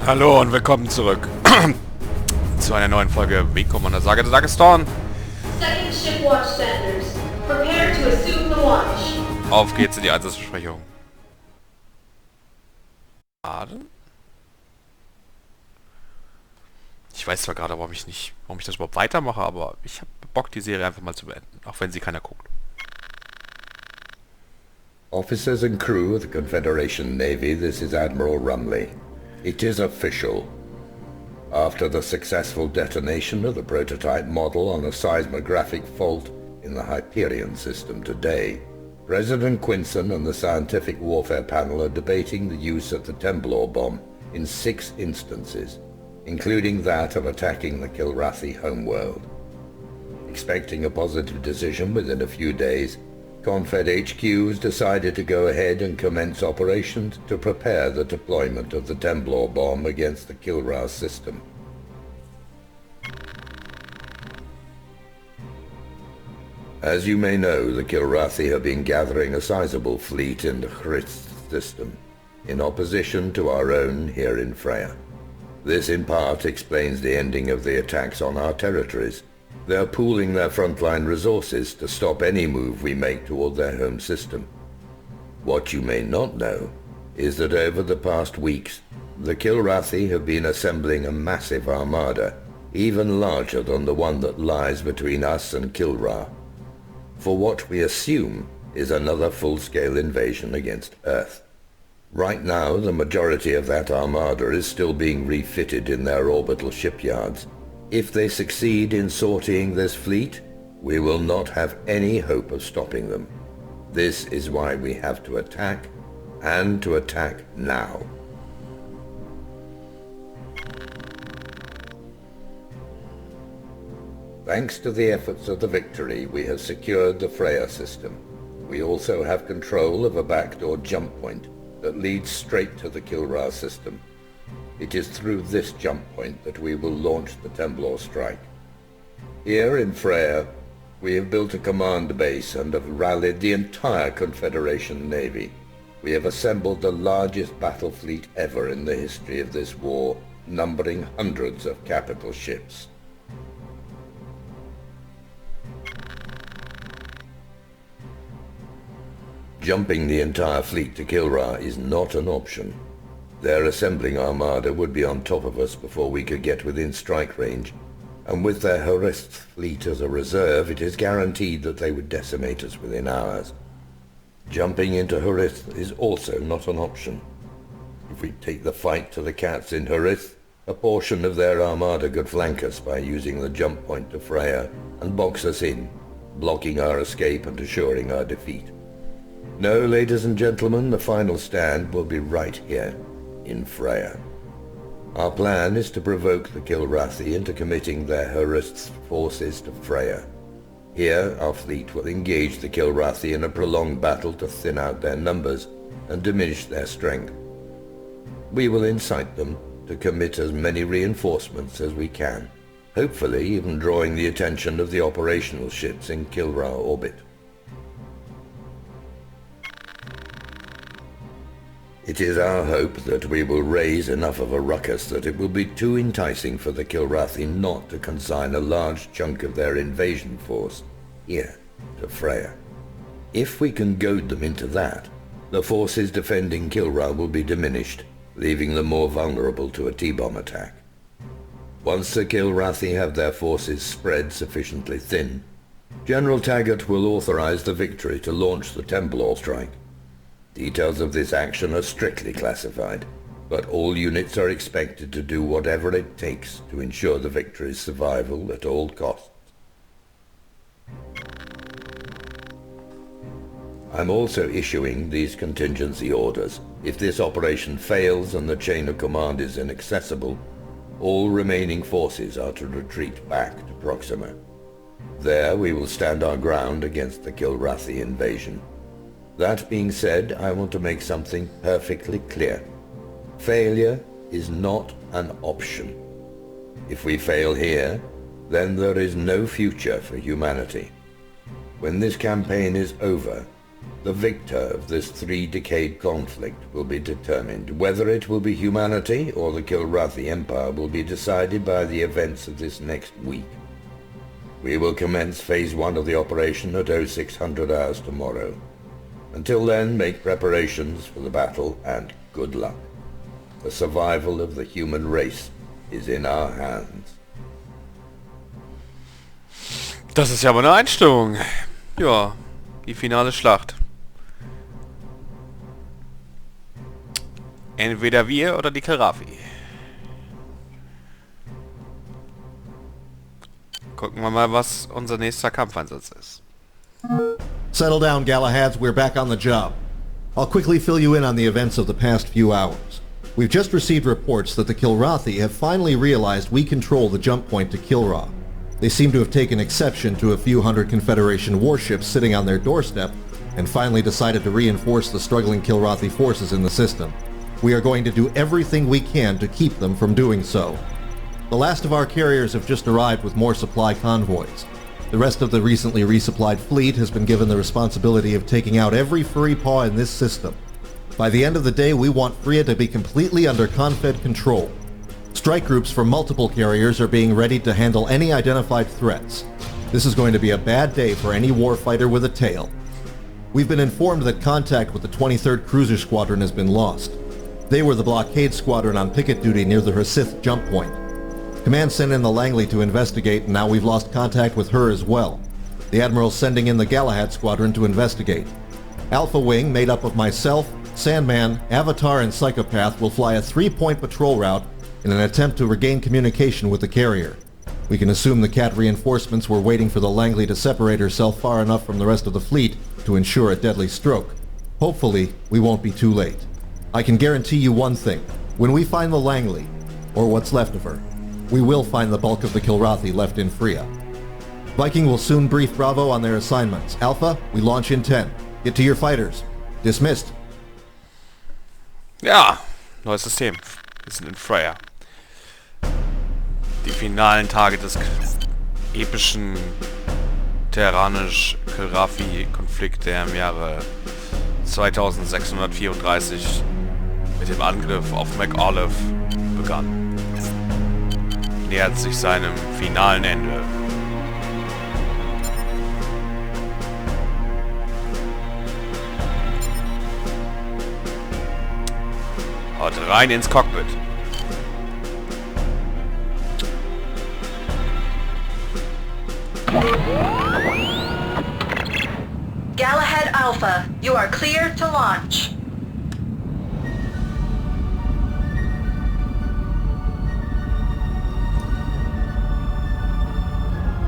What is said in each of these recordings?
Hallo und willkommen zurück zu einer neuen Folge Wing Commander Saga, der Dagestorn. Second ship watch standards. Prepare to assume the watch. Auf geht's in die Einsatzbesprechung. Ich weiß zwar gerade, warum ich das überhaupt weitermache, aber ich habe Bock, die Serie einfach mal zu beenden, auch wenn sie keiner guckt. Officers and crew of the Confederation Navy, this is Admiral Rumley. It is official. After the successful detonation of the prototype model on a seismographic fault in the Hyperion system today, President Quinson and the Scientific Warfare Panel are debating the use of the Temblor bomb in 6 instances, including that of attacking the Kilrathi homeworld. Expecting a positive decision within a few days, Confed HQ has decided to go ahead and commence operations to prepare the deployment of the Temblor bomb against the Kilra system. As you may know, the Kilrathi have been gathering a sizable fleet in the Hrist system, in opposition to our own here in Freya. This in part explains the ending of the attacks on our territories. They are pooling their frontline resources to stop any move we make toward their home system. What you may not know is that over the past weeks, the Kilrathi have been assembling a massive armada, even larger than the one that lies between us and Kilra, for what we assume is another full-scale invasion against Earth. Right now, the majority of that armada is still being refitted in their orbital shipyards. If they succeed in sortying this fleet, we will not have any hope of stopping them. This is why we have to attack, and to attack now. Thanks to the efforts of the Victory, we have secured the Freya system. We also have control of a backdoor jump point that leads straight to the Kilra system. It is through this jump point that we will launch the Temblor strike. Here in Freya, we have built a command base and have rallied the entire Confederation Navy. We have assembled the largest battle fleet ever in the history of this war, numbering hundreds of capital ships. Jumping the entire fleet to Kilra is not an option. Their assembling armada would be on top of us before we could get within strike range, and with their Hrist fleet as a reserve, it is guaranteed that they would decimate us within hours. Jumping into Hrist is also not an option. If we take the fight to the cats in Hrist, a portion of their armada could flank us by using the jump point to Freya and box us in, blocking our escape and assuring our defeat. No, ladies and gentlemen, the final stand will be right here, in Freya. Our plan is to provoke the Kilrathi into committing their Hrist forces to Freya. Here, our fleet will engage the Kilrathi in a prolonged battle to thin out their numbers and diminish their strength. We will incite them to commit as many reinforcements as we can, hopefully even drawing the attention of the operational ships in Kilra orbit. It is our hope that we will raise enough of a ruckus that it will be too enticing for the Kilrathi not to consign a large chunk of their invasion force here to Freya. If we can goad them into that, the forces defending Kilra will be diminished, leaving them more vulnerable to a T-bomb attack. Once the Kilrathi have their forces spread sufficiently thin, General Taggart will authorize the Victory to launch the Temblor strike. Details of this action are strictly classified, but all units are expected to do whatever it takes to ensure the Victory's survival at all costs. I'm also issuing these contingency orders. If this operation fails and the chain of command is inaccessible, all remaining forces are to retreat back to Proxima. There we will stand our ground against the Kilrathi invasion. That being said, I want to make something perfectly clear. Failure is not an option. If we fail here, then there is no future for humanity. When this campaign is over, The victor of this 3-decade conflict will be determined. Whether it will be humanity or the Kilrathi Empire will be decided by the events of this next week. We will commence Phase 1 of the operation at 0600 hours tomorrow. Until then, make preparations for the battle and good luck. The survival of the human race is in our hands. Das ist ja aber eine Einstellung. Ja, die finale Schlacht. Entweder wir oder die Kilrathi. Gucken wir mal, was unser nächster Kampfeinsatz ist. Settle down, Galahads. We're back on the job. I'll quickly fill you in on the events of the past few hours. We've just received reports that the Kilrathi have finally realized we control the jump point to Kilra. They seem to have taken exception to a few hundred Confederation warships sitting on their doorstep and finally decided to reinforce the struggling Kilrathi forces in the system. We are going to do everything we can to keep them from doing so. The last of our carriers have just arrived with more supply convoys. The rest of the recently resupplied fleet has been given the responsibility of taking out every furry paw in this system. By the end of the day, we want Freya to be completely under Confed control. Strike groups from multiple carriers are being readied to handle any identified threats. This is going to be a bad day for any warfighter with a tail. We've been informed that contact with the 23rd Cruiser Squadron has been lost. They were the blockade squadron on picket duty near the Hrsith jump point. Command sent in the Langley to investigate, and now we've lost contact with her as well. The Admiral's sending in the Galahad squadron to investigate. Alpha Wing, made up of myself, Sandman, Avatar, and Psychopath, will fly a 3-point patrol route in an attempt to regain communication with the carrier. We can assume the Cat reinforcements were waiting for the Langley to separate herself far enough from the rest of the fleet to ensure a deadly stroke. Hopefully, we won't be too late. I can guarantee you one thing. When we find the Langley, or what's left of her, we will find the bulk of the Kilrathi left in Freya. Viking will soon brief Bravo on their assignments. Alpha, we launch in 10. Get to your fighters. Dismissed. Ja, neues System. Wir sind in Freya. Die finalen Tage des epischen Terranisch-Kilrathi-Konflikt, der im Jahre 2634 mit dem Angriff auf MacOlive begann, nähert sich seinem finalen Ende. Haut rein ins Cockpit. Galahad Alpha, you are clear to launch.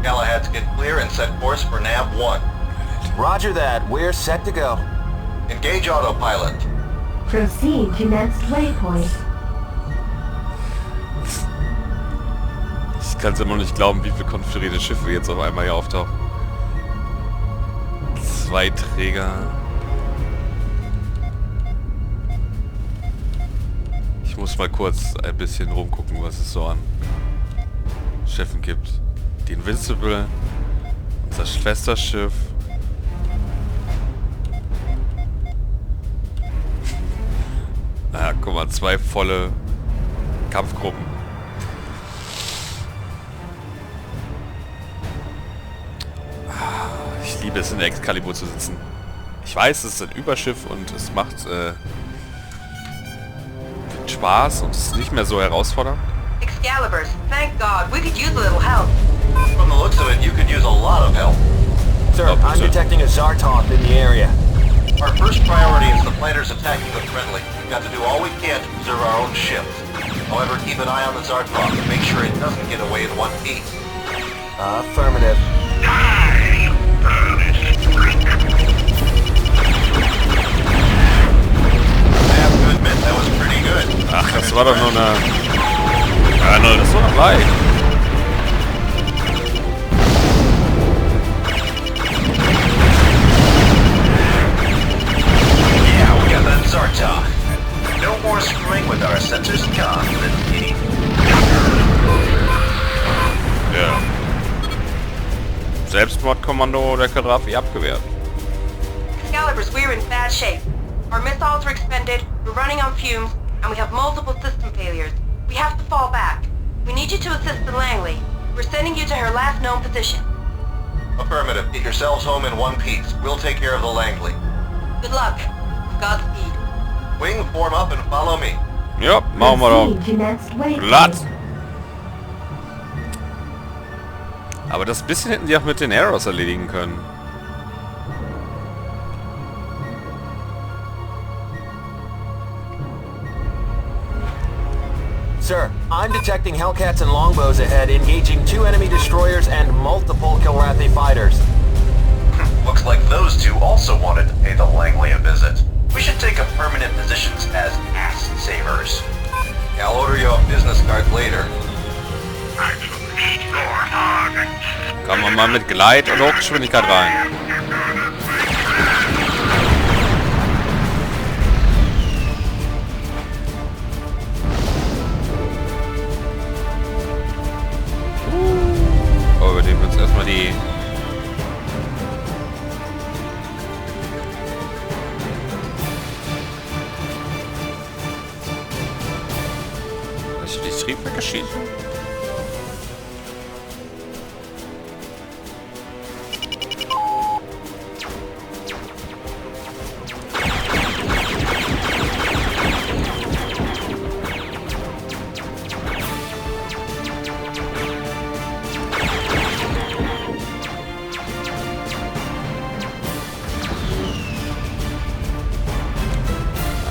Galahad's get clear and set course for Nav 1. Roger that. We're set to go. Engage autopilot. Proceed to next waypoint. Ich kann es immer noch nicht glauben, wie viele konfigurierte Schiffe jetzt auf einmal hier auftauchen. 2 Träger. Ich muss mal kurz ein bisschen rumgucken, was es so an Schiffen gibt. Die Invincible, unser Schwesterschiff. Naja, guck mal, 2 volle Kampfgruppen. Ich liebe es, in der Excalibur zu sitzen. Ich weiß, es ist ein Überschiff und es macht Spaß und es ist nicht mehr so herausfordernd. Excaliburs, thank God, we could use a little help. From the looks of it, you could use a lot of help. Sir, I'm detecting a Zartov in the area. Our first priority is the fighters attacking the friendly. We've got to do all we can to preserve our own ships. However, keep an eye on the Zartov and make sure it doesn't get away in one piece. Affirmative. I have to admit, that was pretty good. Ach, das war doch nur eine... Ja, no, das war doch leicht. Yeah, we got that Zartov. No more screwing with our sensors and comms, little kitty. Ja. Selbstmordkommando der Kilrathi abgewehrt. Excaliburs, we're in bad shape. Our missiles are expended, we're running on fumes, and we have multiple system failures. We have to fall back. We need you to assist the Langley. We're sending you to her last known position. Affirmative. Get yourselves home in one piece. We'll take care of the Langley. Good luck. Godspeed. Wing, form up and follow me. Ja, machen wir doch. Proceed to next waypoint. Glatt. Aber das bisschen hätten die auch mit den Arrows erledigen können. Sir, I'm detecting Hellcats and longbows ahead, engaging 2 enemy destroyers and multiple Kilrathi fighters. Looks like those two also wanted to pay the Langley a visit. We should take up permanent positions as ass savers. I'll order you a business card later. Kommen wir mal mit Gleit- und Hochgeschwindigkeit rein. Oh, übernehmen wir uns erstmal die... Dass ich die Triebwerke schießen?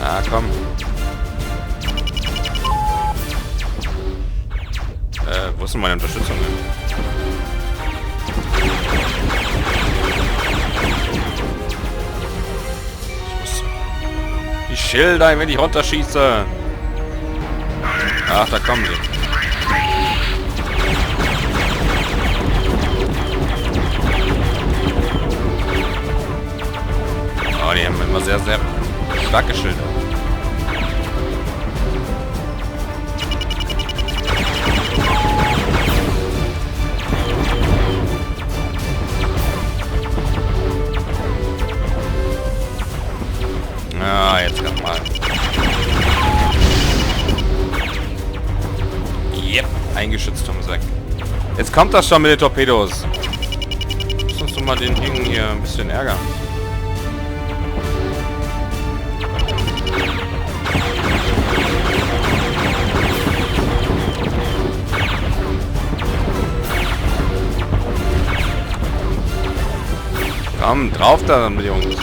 Ah, komm. Wo ist denn meine Unterstützung hin? Ich muss die Schilder, wenn ich runterschieße. Ach, da kommen sie. Oh, die haben immer sehr, sehr starke Schilder. Ah, jetzt kann mal. Yep, eingeschützt vom Sack. Jetzt kommt das schon mit den Torpedos. Lass uns doch mal den Ding hier ein bisschen ärgern. Komm, drauf da mit Jungs.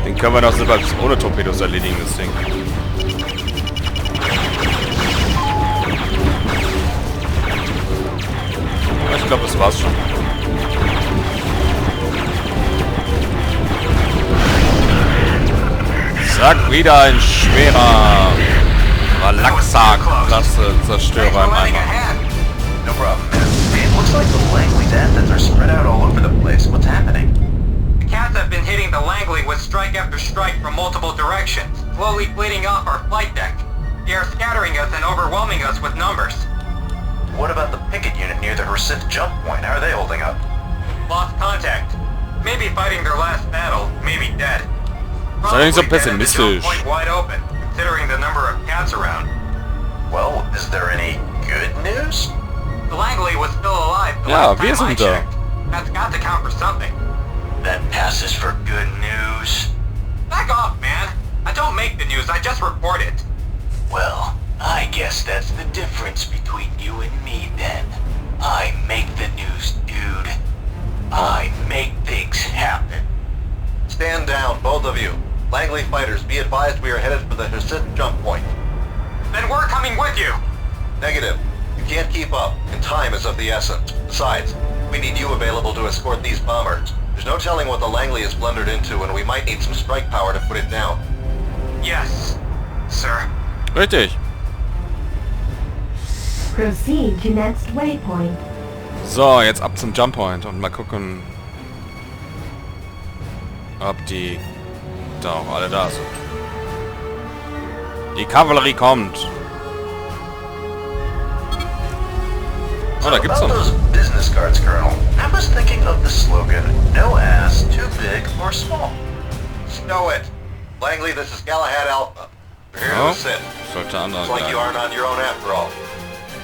Den können wir doch sogar ohne Torpedos erledigen, das Ding. Ich glaube, das war's schon. Zack, wieder ein schwerer Relaxa-Klasse-Zerstörer im Eimer. No problem, man. It looks like the Langley's assets are spread out all over the place. What's happening? The cats have been hitting the Langley with strike after strike from multiple directions, slowly bleeding off our flight deck. They are scattering us and overwhelming us with numbers. What about the picket unit near the Hersith jump point? How are they holding up? Lost contact. Maybe fighting their last battle, maybe dead. Sei nicht so Probably dead at the jump pessimistisch. point wide open, considering the number of cats around. Well, is there any good news? The Langley was still alive the Ja, last wir time I sind da. checked. That's got to count for something. That passes for good news. Back off, man. I don't make the news, I just report it. Well, I guess that's the difference between you and me then. I make the news, dude. I make things happen. Stand down, both of you. Langley fighters, be advised we are headed for the Hersith jump point. Then we're coming with you. Negative. You can't keep up, and time is of the essence. Besides, we need you available to escort these bombers. There's no telling what the Langley has blundered into, and we might need some strike power to put it down. Yes, sir. Richtig. Proceed to next waypoint. So, jetzt ab zum Jump Point und mal gucken, ob die da auch alle da sind. Die Kavallerie kommt. Oh, da gibt's About noch. those business cards, Colonel. I was thinking of the slogan, no ass, too big or small. Stow it. Langley, this is Galahad Alpha. We're here to Oh, assist. sollte andere Looks like you sein. aren't on your own after all.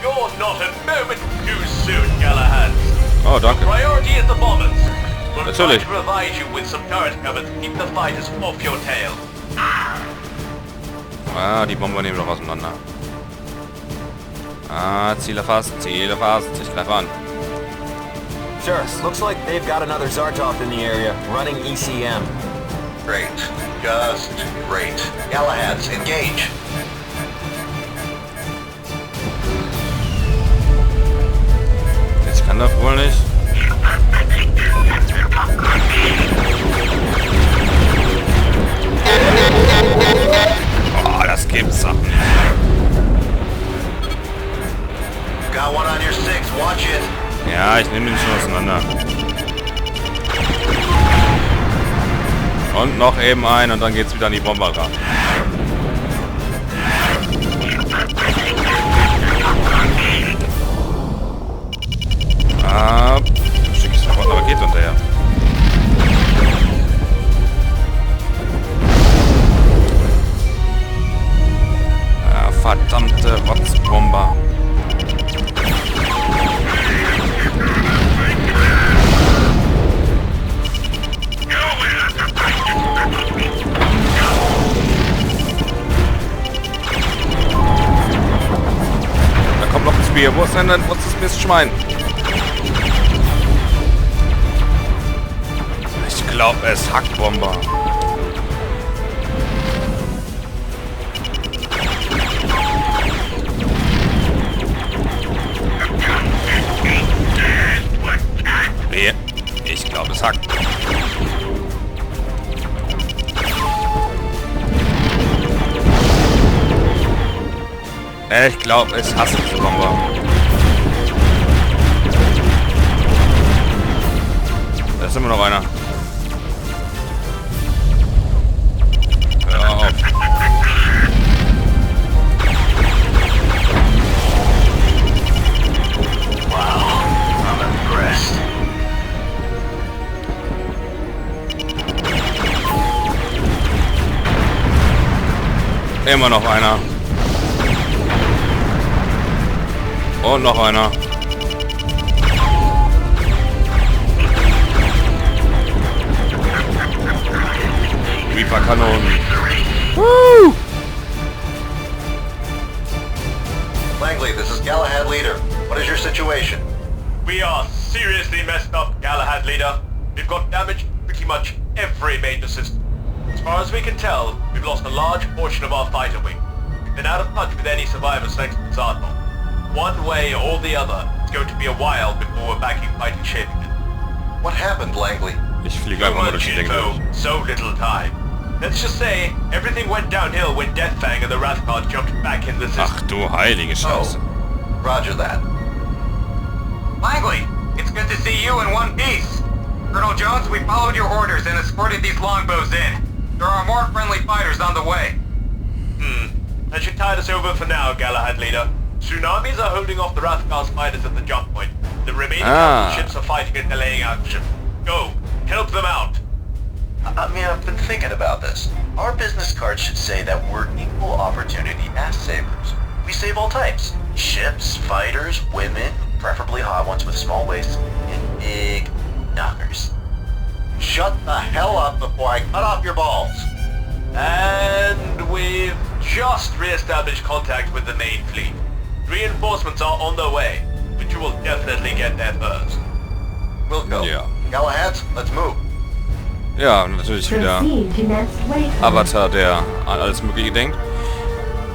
You're not a moment too soon, Galahad. Oh, danke. Priority is the bombers. We'll try Natürlich. to provide you with some turret cover to keep the fighters off your tail. Ah, die Bomber nehmen doch auseinander. Ah, Ziele fast, Ziele fast. Ich greife an. Sure, looks like they've got another Zartov in the area, running ECM. Great. Just great. Galahads, engage. Ich kann das wohl nicht. Oh, das gibt's doch nicht. Got one on your six, watch it. Ja, ich nehme den schon auseinander. Und noch eben ein und dann geht's wieder an die Bomber ran. Ah, schicke ich sofort eine Rakete hinterher. Ah, verdammte Rotzbomber. Da kommt noch ein Spear. Wo ist denn wo ist das Mistschwein? Ich glaube, es Hackbomber. Nee, ich glaube, es hackt. Ich glaube, es hasst diese Bomber. Da ist immer noch einer. Hör auf. Wow, I'm impressed. Immer noch einer. Und noch einer. Reaper-Kanonen. Woo! Langley, this is Galahad Leader. What is your situation? We are seriously messed up, Galahad leader. We've got damage to pretty much every major system. As far as we can tell, we've lost a large portion of our fighter wing. We've been out of touch with any survivors thanks to Zartov. One way or the other, it's going to be a while before we're back in fighting shape again. What happened, Langley? Ich fliege So einfach mal durch much die Dinge info, durch. so little time. Let's just say, everything went downhill when Deathfang and the Wrathguard jumped back in the system. Ach du heilige Scheiße. Oh, roger that. Langley, it's good to see you in one piece. Colonel Jones, we followed your orders and escorted these longbows in. There are more friendly fighters on the way. That should tide us over for now, Galahad leader. Tsunamis are holding off the Wrathguard's fighters at the jump point. The remaining ships are fighting and delaying action. Go, help them out. I mean, I've been thinking about this. Our business cards should say that we're equal opportunity ass savers. We save all types. Ships, fighters, women, preferably hot ones with small waists, and big knockers. Shut the hell up before I cut off your balls. And we've just re-established contact with the main fleet. Reinforcements are on their way, but you will definitely get there first. We'll go. Ja. Galahads, let's move. Ja, natürlich wieder Proceed to next waypoint. Avatar, der an alles Mögliche denkt.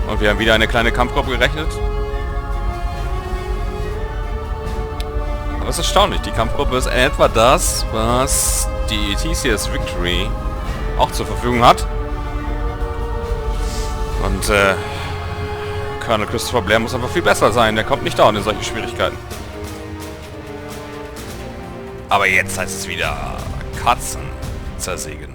Und wir haben wieder eine kleine Kampfgruppe gerechnet. Aber es ist erstaunlich, die Kampfgruppe ist etwa das, was die TCS Victory auch zur Verfügung hat. Und Colonel Christopher Blair muss einfach viel besser sein. Der kommt nicht dauernd in solche Schwierigkeiten. Aber jetzt heißt es wieder Katzen zersägen.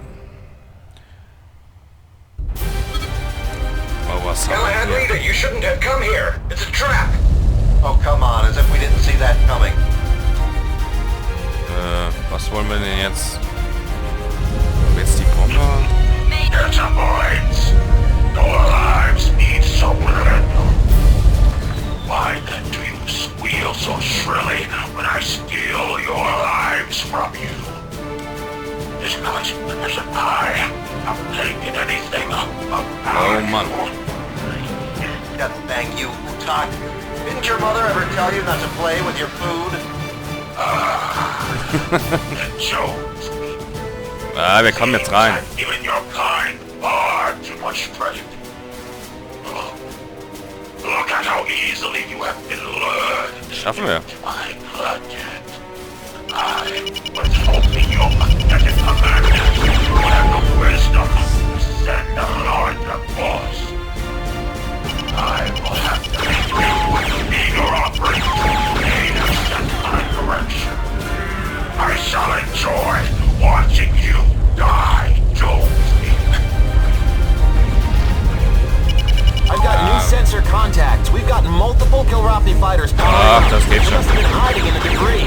was haben Galahad wir Leader, hier? you shouldn't have come here. It's a trap. Oh, come on, as if we didn't see that coming. Was wollen wir denn jetzt? Wollen wir jetzt die Bombe? It's a blitz. Your lives need somewhere. Why then do you squeal so shrilly when I steal your lives from you? Because I'm taking anything about Oh Mann. God dang you, Talk. Didn't your mother ever tell you not to play with your food? Jones. Ah, wir kommen jetzt rein. Even your kind far too much credit. Look at how easily you have been lured. Schaffen wir. My project. I was hoping your pathetic commanders would have the wisdom to send a larger force. I will have to make you be your operating natives and my direction. I shall enjoy watching you die, Jones. I've got new sensor contacts. We've got multiple Kilrathi fighters powering up. das geht They schon. must have been hiding in the debris.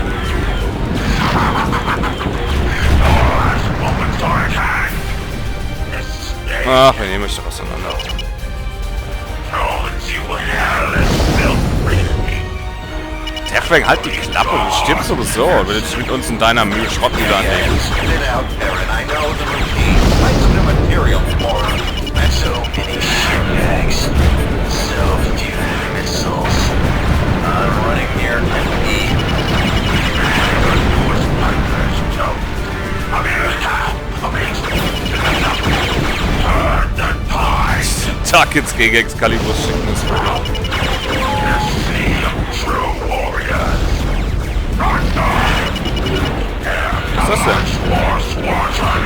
Ach, wir nehmen euch doch auseinander. Derfweg, halt die Klappe, du stirbst sowieso, wenn du dich mit uns in deiner Mühe Schrottbude anlegst. Spit out, Aaron. I know the routine. Find some new material for So many shitbags. So few missiles. I'm running near empty. Targets gegen Excalibur schicken ist Was ist das denn?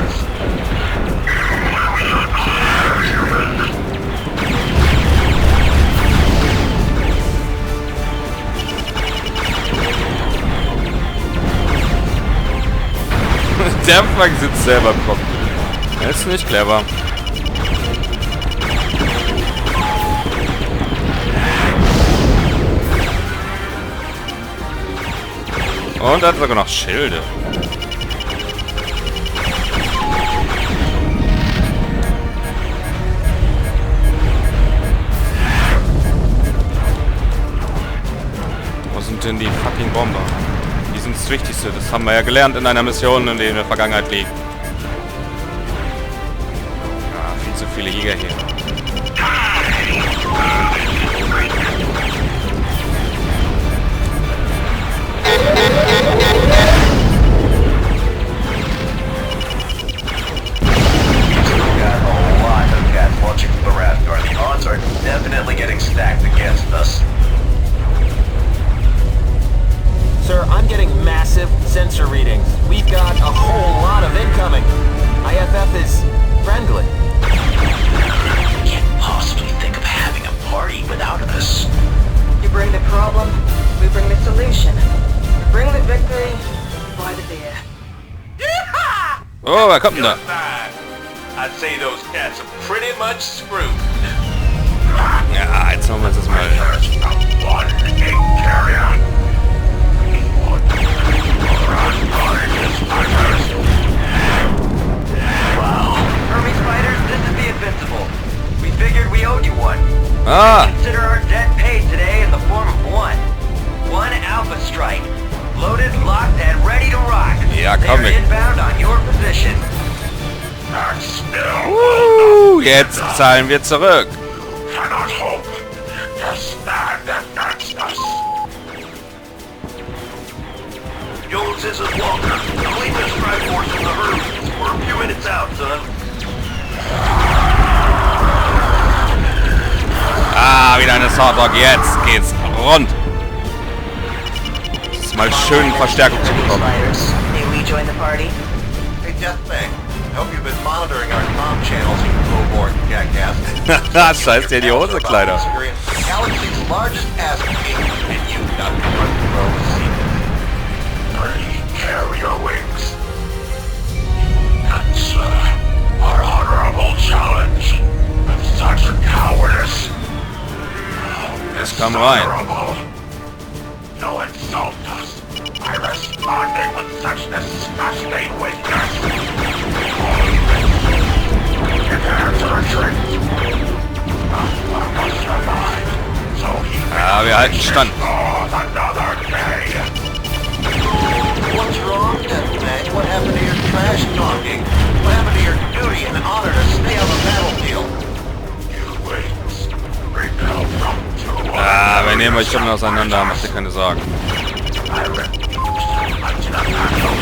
Der Anfang sitzt selber im Kopf. Er ist nicht clever. Und er hat sogar noch Schilde. Wo sind denn die fucking Bomber? Die sind das Wichtigste. Das haben wir ja gelernt in einer Mission, in der in der Vergangenheit liegt. Ah, viel zu viele Jäger hier. Launching from the Raptor. The odds are definitely getting stacked against us. Sir, I'm getting massive sensor readings. We've got a whole lot of incoming. IFF is friendly. I can't possibly think of having a party without us. You bring the problem, we bring the solution. You bring the victory, buy the beer. Oh, wer kommt denn da? I'd say those cats are pretty much screwed. Ja, jetzt machen wir das mal. Wow. Army Spiders, this is the Invincible. We figured we owed you one. Ah! Consider our debt paid today in the form of one. One Alpha Strike. Loaded, locked, and ready to rock. Ja, komm They're mit. inbound on your position. Jetzt zahlen wir zurück. Cannot hope to stand against us. Jones, this is Walker. Lead the strike force from the roof. We're a few minutes out, son. Ah, wieder eine Swordlock. Jetzt geht's rund. Das ist mal schön Verstärkung zu bekommen. May we join the party? Hey, Death Thing. I hope you've been monitoring our comm channels, you overboard jackass. Scheiß dir in die Hose, Kleider. Galaxy's largest asset king, and you've got the front row seat. Carrier wings. Answer our honorable challenge with such cowardice. kam rein. No insult us by responding with such disgusting weakness. It answers a trick. I must survive, so he Ja, wir halten stand. another day. What's wrong, Deathmatch? What happened to your trash talking? What happened to your duty and honor to stay on the battlefield? You wings repel from two Ah, wir nehmen euch schon auseinander, macht dir keine Sorgen. I refuse to fight in a battle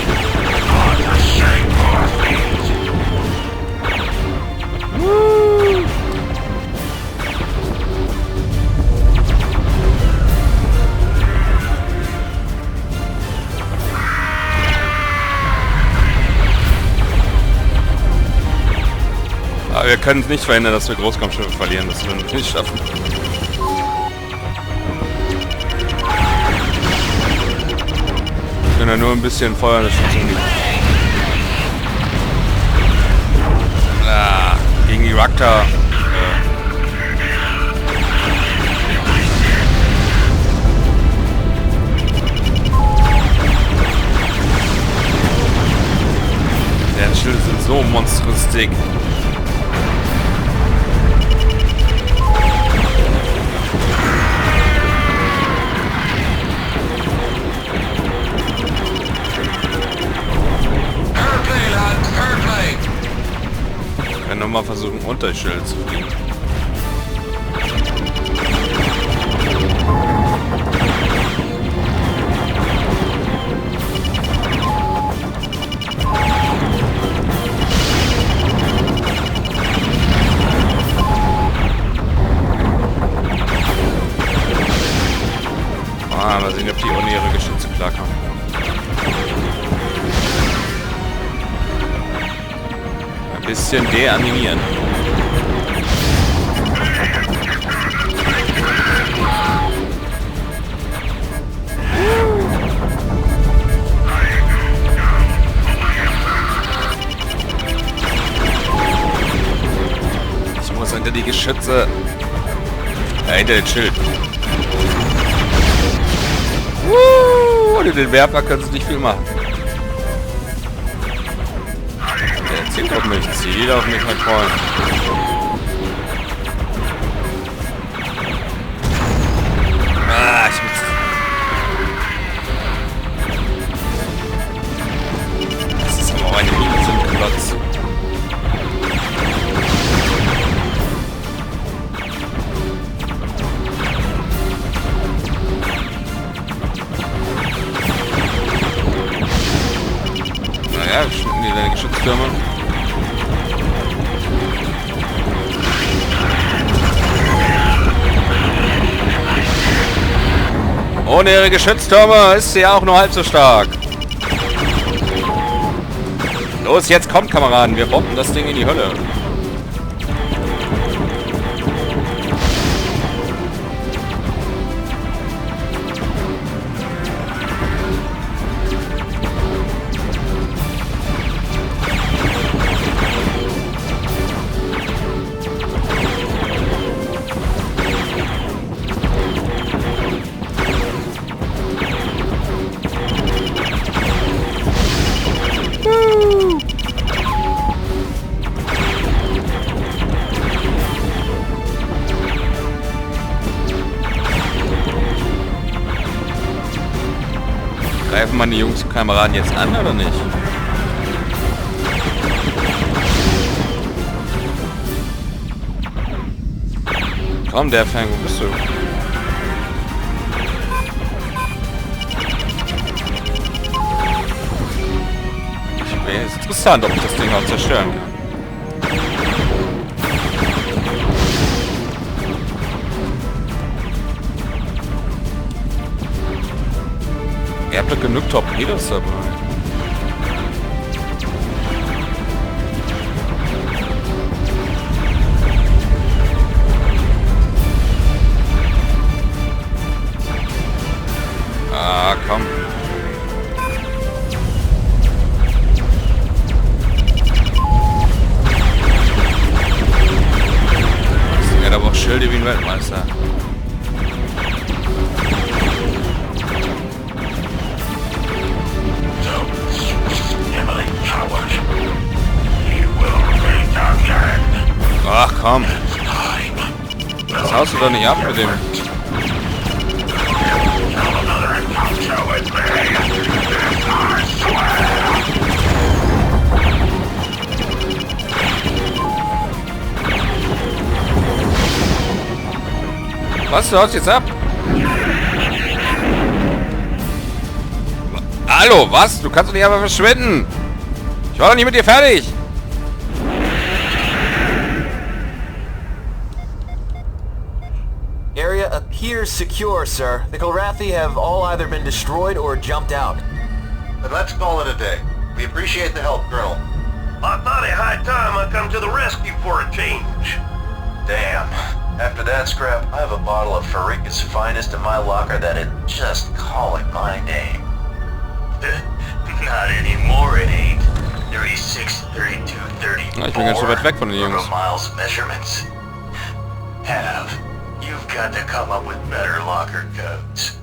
because the shame for thieves. Aber wir können es nicht verhindern, dass wir Großkampfschiffe verlieren. Das werden wir nicht schaffen. Wir können ja nur ein bisschen Feuerunterstützung geben. Ah, gegen die Rakta. Deren Schilde sind so monströs dick. Wir können nochmal versuchen, unter die Schilde zu fliegen. Mal sehen, ob die ohne ihre Geschütze klarkommen. Ein bisschen deanimieren. Ich muss hinter die Geschütze. Hinter den Schild. Ohne den Werfer können sie nicht viel machen. Der zielt auf mich, mein Freund. Ah, ich muss... Das ist aber auch ein Riesenklotz. Ja, schnicken die deine Geschütztürme. Ohne ihre Geschütztürme ist sie auch nur halb so stark. Los, jetzt kommt, Kameraden. Wir bomben das Ding in die Hölle. Greifen man die Jungs und Kameraden jetzt an, oder nicht? Komm, der Fang, wo bist du? Ist interessant, ob ich das Ding auch zerstören kann. Ihr habt doch genug Torpedos dabei. Ah, komm. Das Ding hat aber auch Schilde wie ein Weltmeister. haust du doch nicht ab mit dem... Was? Du haust jetzt ab? Hallo, was? Du kannst doch nicht einfach verschwinden. Ich war doch nicht mit dir fertig. Area appears secure, sir. The Kilrathi have all either been destroyed or jumped out. Then let's call it a day. We appreciate the help, Colonel. I thought it high time I come to the rescue for a change. Damn. After that scrap, I have a bottle of Freya's finest in my locker that'd just call it my name. Not anymore, it ain't. 36, 32, 34. Na, ich bin ganz schön weit weg von den Jungs. Miles measurements. You've got to come up with better locker codes.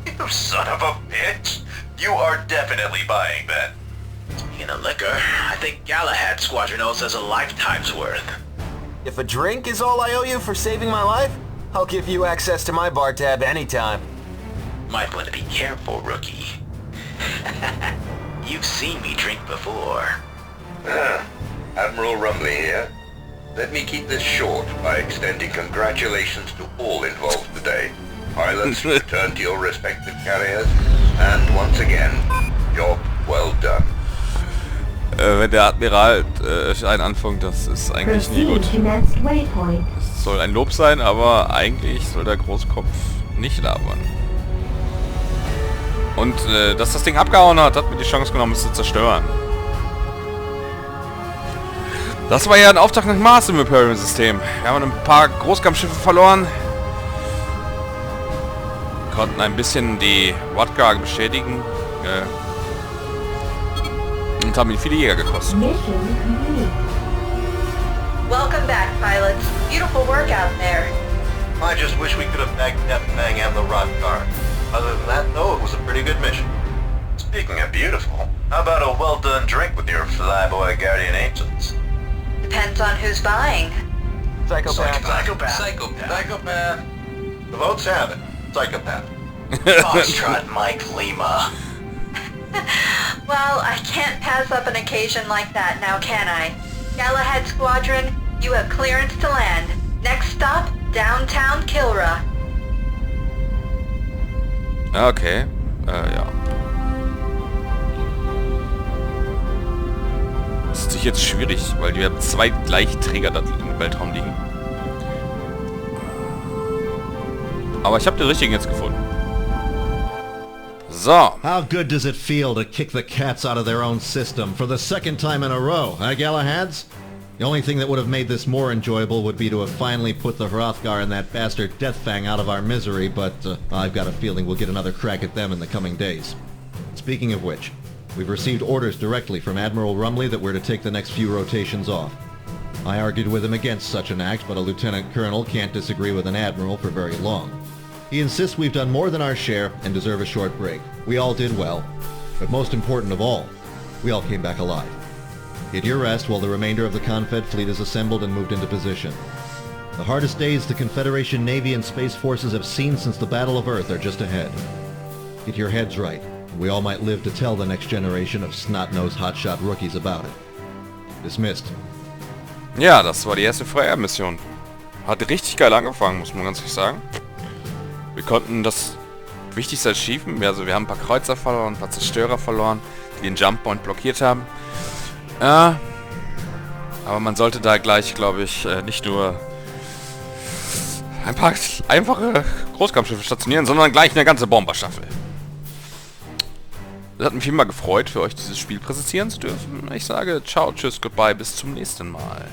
You son of a bitch! You are definitely buying that. Speaking of liquor, I think Galahad Squadron owes us a lifetime's worth. If a drink is all I owe you for saving my life, I'll give you access to my bar tab anytime. Might want to be careful, rookie. You've seen me drink before. Admiral Rumley here. Let me keep this short by extending congratulations to all involved today. Pilots, return to your respective carriers, and once again, job well done. Wenn der Admiral einen anfängt, das ist eigentlich nie gut. Es soll ein Lob sein, aber eigentlich soll der Großkopf nicht labern. Und dass das Ding abgehauen hat, hat mir die Chance genommen, es zu zerstören. Das war ja ein Auftrag nach Mars im Imperium-System. Wir haben ein paar Großkampfschiffe verloren. Konnten ein bisschen die Wodgar beschädigen. Und haben ihn viele Jäger gekostet. Welcome back, pilots. Beautiful work out there. I just wish we could have bagged Deathfang and the Wodgar. Other than that, though, it was a pretty good mission. Speaking of beautiful, how about a well-done drink with your flyboy guardian angels? Depends on who's buying. Psychopath. Psychopath. The votes have it. Psychopath. Foxtrot Mike Lima. Well, I can't pass up an occasion like that now, can I? Galahad Squadron, you have clearance to land. Next stop, downtown Kilra. Okay, ja. Das ist jetzt schwierig, weil wir haben zwei Gleichträger da im Weltraum liegen. Aber ich habe den richtigen jetzt gefunden. So. How good does it feel to kick the cats out of their own system for the second time in a row, huh, Galahads? The only thing that would have made this more enjoyable would be to have finally put the Hrothgar and that bastard Deathfang out of our misery, but I've got a feeling we'll get another crack at them in the coming days. Speaking of which, we've received orders directly from Admiral Rumley that we're to take the next few rotations off. I argued with him against such an act, but a lieutenant colonel can't disagree with an admiral for very long. He insists we've done more than our share and deserve a short break. We all did well, but most important of all, we all came back alive. Get your rest while the remainder of the Confed fleet is assembled and moved into position. The hardest days the Confederation Navy and Space Forces have seen since the Battle of Earth are just ahead. Get your heads right, and we all might live to tell the next generation of snot-nosed hotshot rookies about it. Dismissed. Ja, das war die erste Freya-Mission. Hat richtig geil angefangen, muss man ganz ehrlich sagen. Wir konnten das Wichtigste achieven. Also wir haben ein paar Kreuzer verloren, ein paar Zerstörer verloren, die den Jump Point blockiert haben. Aber man sollte da gleich, glaube ich, nicht nur ein paar einfache Großkampfschiffe stationieren, sondern gleich eine ganze Bomberstaffel. Das hat mich immer gefreut, für euch dieses Spiel präsentieren zu dürfen. Ich sage ciao, tschüss, goodbye, bis zum nächsten Mal.